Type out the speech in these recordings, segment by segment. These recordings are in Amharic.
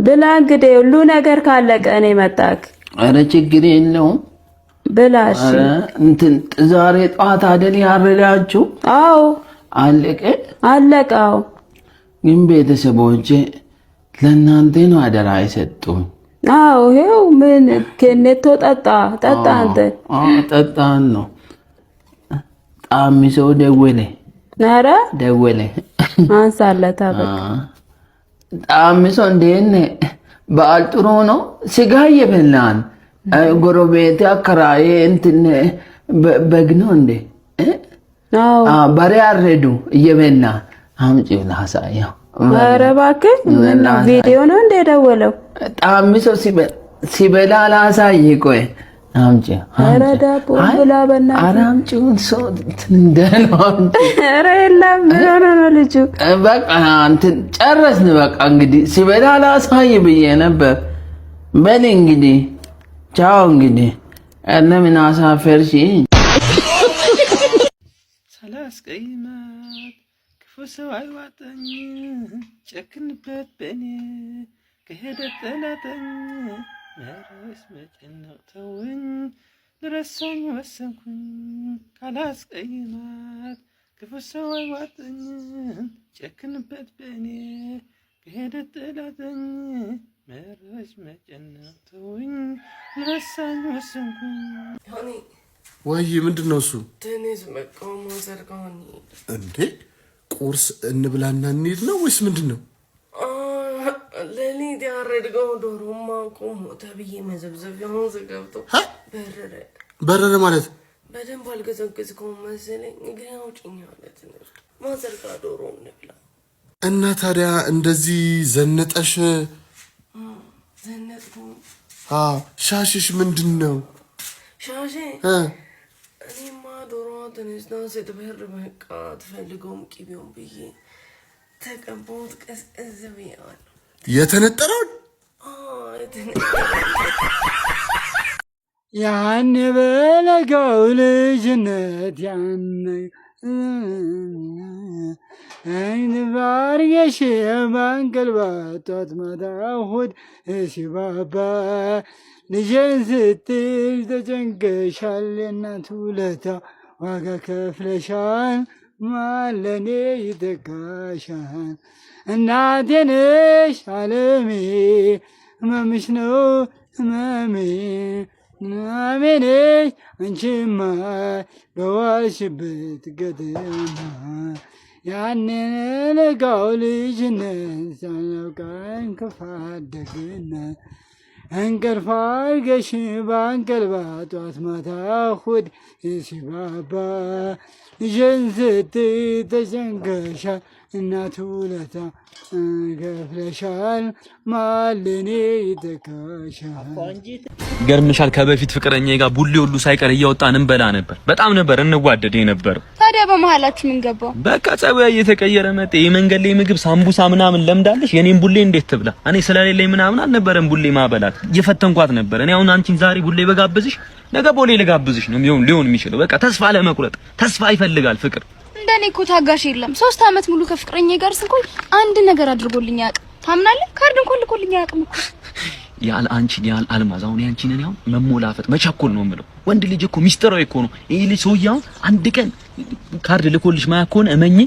ብላ እንግዲህ ሁሉ ነገር ካለቀ እኔ መጣክ አረ ችግር የለውም ብላሽ እንትን ዛሬ ጧት አይደል ያረዳችሁ አዎ አለቀው ግን ቤተሰቦቼ ለእናንተ ነው አደራ አይሰጡኝ አዎ ይሄው ምን ከነቶ ጠጣ አንተ ጠጣን ነው ጣሚሶ ደወለ አንሳለታ በቃ ጣሚሶ እንደነ በዓል ጥሩ ነው ስጋ እየበላን ጎረቤት አከራዬ እንትን በግ ነው እንዴ አዎ በሬ አረዱ እየበላ አምጪው ላሳየው ኧረ እባክህ ምን ቪዲዮ ነው እንደ ደወለው ጣሚሶ ሲበላ ላሳይ ቆይ አምጪ ኧረ ዳቦ ብላ በና አራምጪው ሰው እንደነው ኧረ የለም ምን ነው ልጁ በቃ እንትን ጨረስን በቃ እንግዲህ ሲበላ ላሳይ ብዬ ነበር በል እንግዲህ ቻው እንግዲህ እነ ምን አሳፈርሽ ሰላስቀይማት ክፉ ሰው አይዋጠኝ ጨክንበት በኔ ከሄደ ጠላተኝ መረስ መጨነቅ ተውኝ ልረሳኝ ወሰንኩኝ ካላስቀይማት ክፉ ሰው አይዋጠኝ ጨክንበት በኔ ከሄደ ጠላተኝ መረስ መጨነቅ ተውኝ ልረሳኝ ወሰንኩኝ ወይ ምንድነው እሱ ትንሽ መቆም ዘርጋውን እንዴ ቁርስ እንብላና እንሂድ ነው ወይስ ምንድነው ለሊት ያረድገው ዶሮማ ቆሞ ተብዬ መዘብዘቢያውን ዘገብቶ በረረ ማለት በደንብ አልገዘገዝከውም መሰለኝ ግን አውጭኝ ማለት ነው ማዘርጋ ዶሮ እንብላ እና ታዲያ እንደዚህ ዘነጠሽ ዘነጥኩ ሻሽሽ ምንድነው ሻሼ እኔማ ዶሮዋ ተነስታ ስትበር በቃ ትፈልገውም ቂቤውን ብዬ ተቀባሁት ቀዝቀዝ ብዬዋለሁ የተነጠረውን ያን በለጋው ልጅነት ያን አይን ባርየሽ ባንቀልባቷት ማታ እሑድ ሲባባ ልጄን ስትይ ተጨንቀሻል የእናት ውለታ ዋጋ ከፍለሻል ማለኔ ይተካሻል እናቴ ነሽ ዓለሜ ህመምሽ ነው ህመሜ ህመሜ ነሽ አንቺማ በዋልሽበት ገደማ ያንን ለጋው ልጅነት ሳያውቃኝ ክፋት ደግነት እንቅልፍ አድርገሽ ባንቀልባ ጧት ማታ እሑድ ሲባባ ልጄን ስትይ ተጨንቀሻል እናት ውለታ ከፍለሻል ማለኔ ይተካሻል ገርምሻል ከበፊት ፍቅረኛዬ ጋር ቡሌ ሁሉ ሳይቀር እያወጣን እንበላ ነበር በጣም ነበር እንዋደድ ነበር ታዲያ በመሃላችሁ ምን ገባው በቃ ጸባይ እየተቀየረ መጣ የመንገድ ላይ ምግብ ሳምቡሳ ምናምን ለምዳለሽ የኔን ቡሌ እንዴት ትብላ እኔ ስለሌለኝ ምናምን አልነበረም ቡሌ ማበላት እየፈተንኳት ነበር እኔ አሁን አንቺን ዛሬ ቡሌ በጋብዝሽ ነገ ቦሌ ልጋብዝሽ ነው ሊሆን የሚችለው በቃ ተስፋ ለመቁረጥ ተስፋ ይፈልጋል ፍቅር እንደኔ እኮ ታጋሽ የለም 3 አመት ሙሉ ከፍቅረኛዬ ጋር ስንቆይ አንድ ነገር አድርጎልኝ አያውቅም ታምናለህ ካርድ እንኳን ልኮልኝ አያውቅም እኮ ያል አንቺ ያል አልማዝ አሁን ያንቺን ነው መሞላፈጥ መቸኮል ነው የምለው ወንድ ልጅ እኮ ሚስጥራዊ እኮ ነው ይሄ ልጅ ሰውዬው አንድ ቀን ካርድ ልኮልሽ ማያኮን እመኚ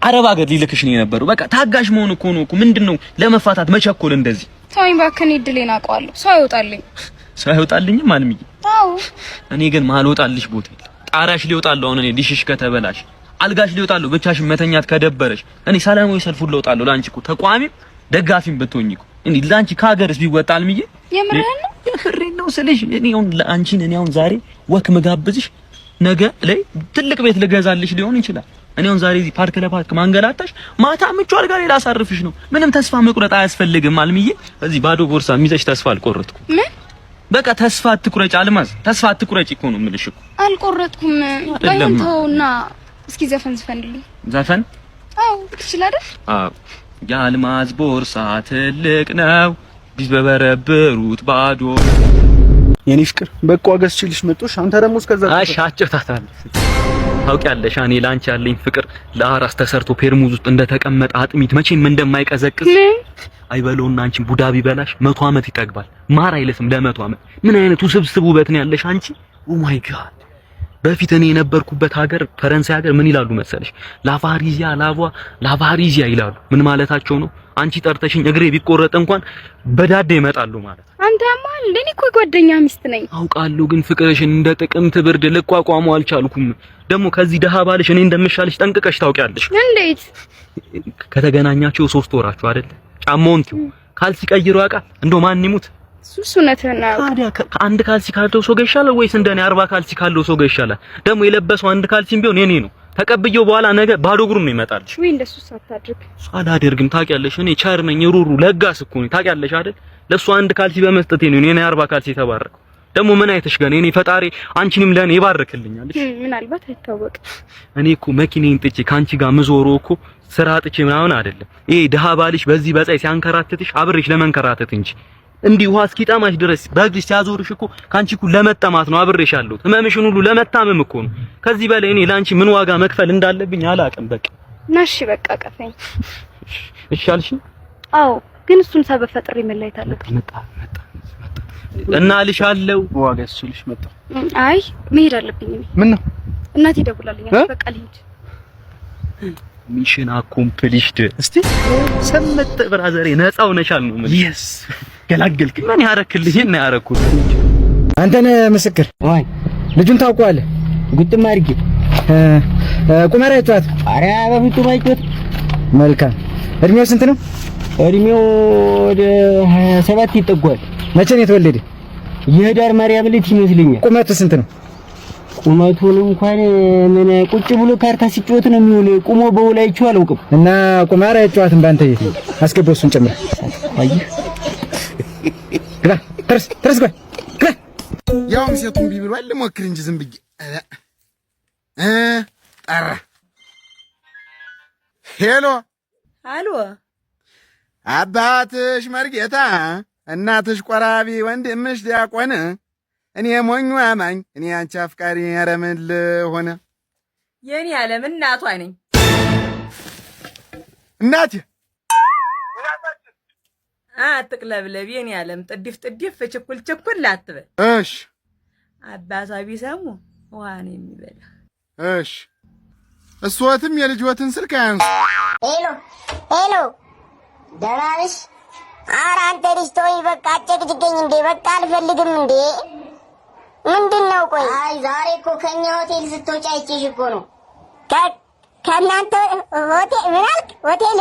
አረብ ሀገር ሊልክሽ ነው የነበረው በቃ ታጋሽ መሆን እኮ ነው ምንድነው ለመፋታት መቸኮል እንደዚህ ተወኝ ባከኔ እድሌን አውቀዋለሁ ሰው አይወጣልኝ ማንምዬ አዎ እኔ ግን ማልወጣልሽ ቦታ ጣራሽ ሊወጣለው አሁን እኔ ዲሽሽ ከተበላሽ አልጋሽ ሊወጣለው ብቻሽን መተኛት ከደበረሽ እኔ ሰላማዊ ሰልፍ ሁሉ ወጣለው ላንቺ እኮ ተቋሚም ደጋፊም ብትሆኚ እኮ እንዴ ላንቺ ካገርስ ቢወጣል ምዬ የምሬን ነው ስልሽ እኔ አሁን ዛሬ ወክ መጋብዝሽ ነገ ላይ ትልቅ ቤት ልገዛልሽ ሊሆን ይችላል እኔ አሁን ዛሬ ፓርክ ለፓርክ ማንገላታሽ ማታ ምቹ አልጋ ላይ ላሳርፍሽ ነው ምንም ተስፋ መቁረጥ አያስፈልግም አልምዬ እዚህ ባዶ ቦርሳ ሚዘሽ ተስፋ አልቆረጥኩም ምን በቃ ተስፋ አትቁረጭ አልማዝ ተስፋ አትቁረጭ እኮ ነው የምልሽ እኮ አልቆረጥኩም ባይንተውና እስኪ ዘፈን ዝፈንልኝ ዘፈን አዎ ትችላለህ አዎ የአልማዝ ቦርሳ ትልቅ ነው ቢበረብሩት ባዶ የኔ ፍቅር በቃ ገዝችልሽ መጥቶሽ አንተ ደግሞ እስከዛ አሻጭታታል ታውቂያለሽ እኔ ላንቺ ያለኝ ፍቅር ለአራስ ተሰርቶ ፔርሙዝ ውስጥ እንደተቀመጠ አጥሚት መቼም እንደማይቀዘቅዝ አይበለውና አንቺን ቡዳ ቢበላሽ 100 ዓመት ይጠግባል ማር አይለስም ለ100 ዓመት ምን አይነቱ ስብስብ ውበት ነው ያለሽ አንቺ ኦ ማይ ጋድ በፊት እኔ የነበርኩበት ሀገር ፈረንሳይ ሀገር ምን ይላሉ መሰለሽ ላቫሪዚያ ይላሉ ምን ማለታቸው ነው አንቺ ጠርተሽኝ እግሬ ቢቆረጥ እንኳን በዳዴ ይመጣሉ ማለት አንተማ እንደኔ እኮ ጓደኛ ሚስት ነኝ አውቃለሁ ግን ፍቅርሽን እንደ ጥቅምት ብርድ ልቋቋመው አልቻልኩም ደግሞ ከዚህ ደሃ ባልሽ እኔ እንደምሻልሽ ጠንቅቀሽ ታውቂያለሽ እንዴት ከተገናኛችሁ 3 ወራችሁ አይደል ጫማውን ትዩ ካልሲ ቀይሮ ያውቃል እንደው ማን ይሙት ሱሱነትና ታዲያ አንድ ካልሲ ካለው ሰው ጋር ይሻላል ወይስ እንደኔ 40 ካልሲ ካለው ሰው ጋር ይሻላል ደግሞ የለበሰው አንድ ካልሲም ቢሆን የኔ ነው ተቀብየው በኋላ ነገ ባዶ እግሩን ነው ይመጣልሽ ወይ እንደሱ ሳታድርግ አላደርግም ታውቂያለሽ እኔ ቸር ነኝ ሩሩ ለጋስ እኮ ነኝ ታውቂያለሽ አይደል ለሱ አንድ ካልሲ በመስጠቴ ነው እኔ 40 ካልሲ ተባረኩ ደግሞ ምን አይተሽ ጋር እኔ ፈጣሪ አንቺንም ለኔ ይባርክልኛል ምናልባት አይታወቅ እኔ እኮ መኪናዬን ጥቼ ካንቺ ጋር ምዞሮ እኮ ስራ ጥቼ ምናምን አይደለም ይሄ ደሃ ባልሽ በዚህ በፀይ ሲያንከራትትሽ አብሬሽ ለመንከራተት እንጂ እንዲህ ውሃ እስኪጣማሽ ድረስ በእግርሽ ሲያዞርሽ እኮ ካንቺ እኮ ለመጠማት ነው አብሬሽ ያለሁት ህመምሽን ሁሉ ለመታመም እኮ ነው ከዚህ በላይ እኔ ላንቺ ምን ዋጋ መክፈል እንዳለብኝ አላውቅም በቃ ናሽ በቃ ቀፈኝ እሺ አልሽ አዎ ግን እሱን ሰበብ ፈጥሬ መላየት አለብኝ መጣ እና አልሻለሁ ዋጋ እሱልሽ መጣ አይ መሄድ አለብኝ ምን ነው እናቴ ደውላልኝ በቃ ልሂድ ሚሽን አኮምፕሊሽድ እስቲ ሰመጥ ብራዘሬ ነፃው ነሻል ነው ማለት yes ገላገልክ ምን ያረክልህ እና ያረኩት አንተ ነህ ምስክር ወይ ልጁን ታውቀዋለህ ጉጥም አድርጌ ቁመራ ይጫወት ኧረ በፊቱ ማይጫወት መልካም እድሜው ስንት ነው እድሜው ወደ 27 ይጠጓል መቼ ነው የተወለደ የህዳር ማርያም ልጅ ይመስለኛል ቁመቱ ስንት ነው ቁመቱን እንኳን ምን ቁጭ ብሎ ካርታ ሲጫወት ነው የሚውለው ቁሞ በውላ አይቼው አላውቅም እና ቁማራ አይጫወትም ባንተ ቤት አስገባው እሱን ጨምር አይ ግራ ትርስ ግራ ያው ሴቱን ቢብሏል ሞክር እንጂ ዝም ብዬ ጠራ ሄሎ አሎ አባትሽ መርጌታ እናትሽ ቆራቢ ወንድምሽ ዲያቆን እኔ ሞኙ አማኝ እኔ አንቺ አፍቃሪ ያረምል ሆነ የኔ ዓለም እናቷ ነኝ እናቴ አትቅለብለብ የኔ ዓለም ጥድፍ ችኩል አትበል እሺ አባቷ ቢሰሙ ዋን የሚበላ እሺ እሷትም የልጅወትን ስልክ አያንሱ ሄሎ ደህና ነሽ ኧረ አንተ ልጅ ተወኝ በቃ አጨቅጭቀኝ እንዴ በቃ አልፈልግም እንዴ ምንድነው ቆይ አይ ዛሬ እኮ ከኛ ሆቴል ስትወጪ አይቼሽ እኮ ነው ከእናንተ ሆቴል ምን አልክ ሆቴል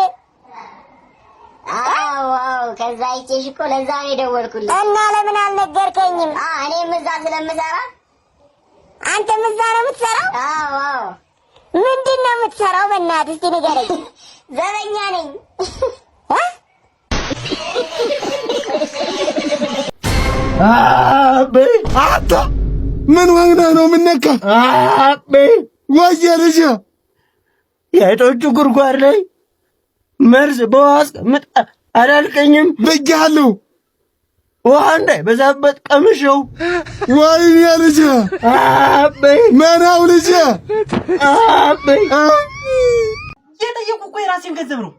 አዎ ከዛ አይቼሽ እኮ ለዛ ነው የደወልኩልሽ እና ለምን አልነገርከኝም እኔም እዛ ስለምሰራ አንተም እዛ ነው የምትሰራው አዎ ምንድነው የምትሰራው በእናትህ እስኪ ንገረኝ ዘበኛ ነኝ አቤ አታ ምን ሆነህ ነው ምነካ አቤ ወየ ልጅ የአይጦቹ ጉርጓድ ላይ መርዝ በዋስ ምጣ አላልከኝም ብያለሁ ውሃ እንዳይበዛበት ቀምሼው ወይኔ ልጅ አቤ መናው ልጅ አቤ የጠየቁ እኮ የራሴን ገንዘብ ነው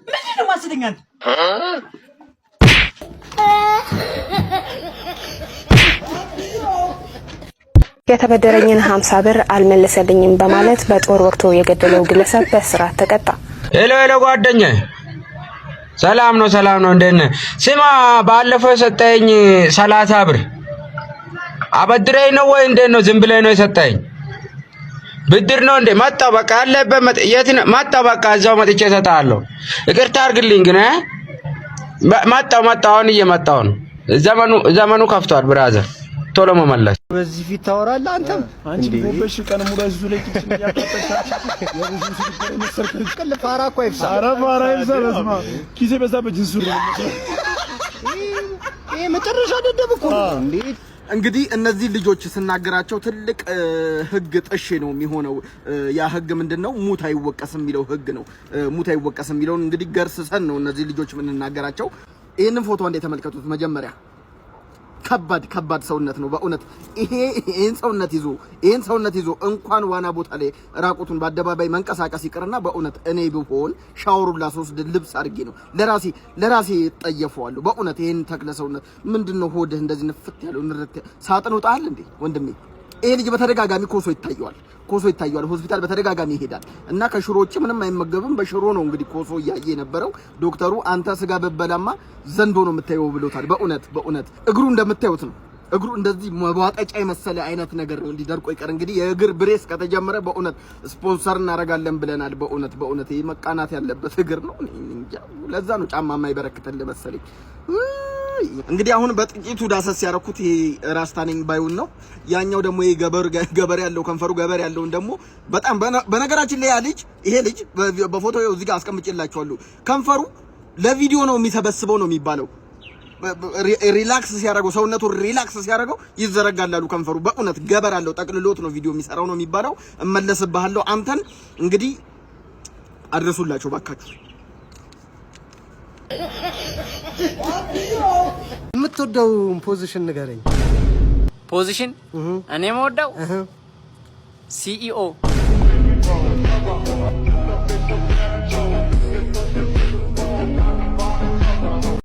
ምንድን ነው ማስተኛ አንተ የተበደረኝን 50 ብር አልመለሰልኝም በማለት በጦር ወቅቶ የገደለው ግለሰብ በእስራት ተቀጣ። ሄሎ ጓደኛዬ ሰላም ነው እንደነ ስማ ባለፈው ሰጠኝ 30 ብር አበድረኝ ነው ወይ እንደነ ዝም ብለህ ነው የሰጠኝ ብድር ነው እንዴ መጣ በቃ አለበት የት መጣ በቃ እዛው መጥቼ እሰጥሃለሁ ይቅርታ አድርግልኝ ግን መጣው አሁን እየመጣው ነው ዘመኑ ከፍቷል ብራዘር ቶሎ መመለስ በዚህ ፊት ታወራለህ አንተም አንቺ ቦበሽ ቀን ሙሉ እዙ ላይ ኪችን ያጣጣሻ የብዙ ሲስተር መሰርከል ቀል ፋራ እኮ ይፍሳ ኧረ ፋራ ይፍሳ በስማ ኪሴ በዛ በጅንሱር ነው ይሄ መጨረሻ ደደብ እኮ ነው እንዴ እንግዲህ እነዚህ ልጆች ስናገራቸው ትልቅ ህግ ጥሽ ነው የሚሆነው ያ ህግ ምንድነው ሙት አይወቀስም የሚለው ህግ ነው ሙት አይወቀስም የሚለው እንግዲህ ገርስሰን ነው እነዚህ ልጆች ምን እናገራቸው ይሄንን ፎቶ እንደ ተመልከቱት መጀመሪያ ከባድ ሰውነት ነው በእውነት ይሄን ሰውነት ይዞ እንኳን ዋና ቦታ ላይ ራቁቱን በአደባባይ መንቀሳቀስ ይቅርና በእውነት እኔ ብሆን ሻወሩን ላስወስድ ልብስ አድርጌ ነው ለራሴ ጠየፈዋለሁ በእውነት ይሄን ተክለ ሰውነት ምንድነው ሆድህ እንደዚህ ንፍት ያለው ንርት ሳጥን ወጣል እንዴ ወንድሜ ይሄ ልጅ በተደጋጋሚ ኮሶ ይታየዋል ሆስፒታል በተደጋጋሚ ይሄዳል እና ከሽሮ ውጭ ምንም አይመገብም በሽሮ ነው እንግዲህ ኮሶ ያየ የነበረው ዶክተሩ አንተ ስጋ በበላማ ዘንዶ ነው የምታየው ብሎታል በእውነት እግሩ እንደምታዩት ነው እግሩ እንደዚህ መዋጠጫ የመሰለ አይነት ነገር ነው እንዲደርቆ ይቀር እንግዲህ የእግር ብሬስ ከተጀመረ በእውነት ስፖንሰር እናረጋለን ብለናል በእውነት ይሄ መቃናት ያለበት እግር ነው ለዛ ነው ጫማ የማይበረክተል መሰለኝ እንግዲህ አሁን በጥቂቱ ዳሰስ ያረኩት ይሄ ራስታነኝ ባይውን ነው ያኛው ደግሞ ይሄ ገበር ያለው ከንፈሩ ገበር ያለውን ደግሞ በጣም በነገራችን ላይ ይሄ ልጅ በፎቶ እዚህ ጋር አስቀምጬላችኋለሁ ከንፈሩ ለቪዲዮ ነው የሚሰበስበው ነው የሚባለው ሪላክስ ሲያደርገው ሰውነቱ ሪላክስ ሲያደርገው ይዘረጋላሉ ከንፈሩ በእውነት ገበር አለው ጠቅልሎት ነው ቪዲዮ የሚሰራው ነው የሚባለው እመለስብሃለሁ አንተን እንግዲህ አድርሱላችሁ ባካችሁ የምትወደው ፖዚሽን ንገረኝ ፖዚሽን እኔ የምወደው ሲኢኦ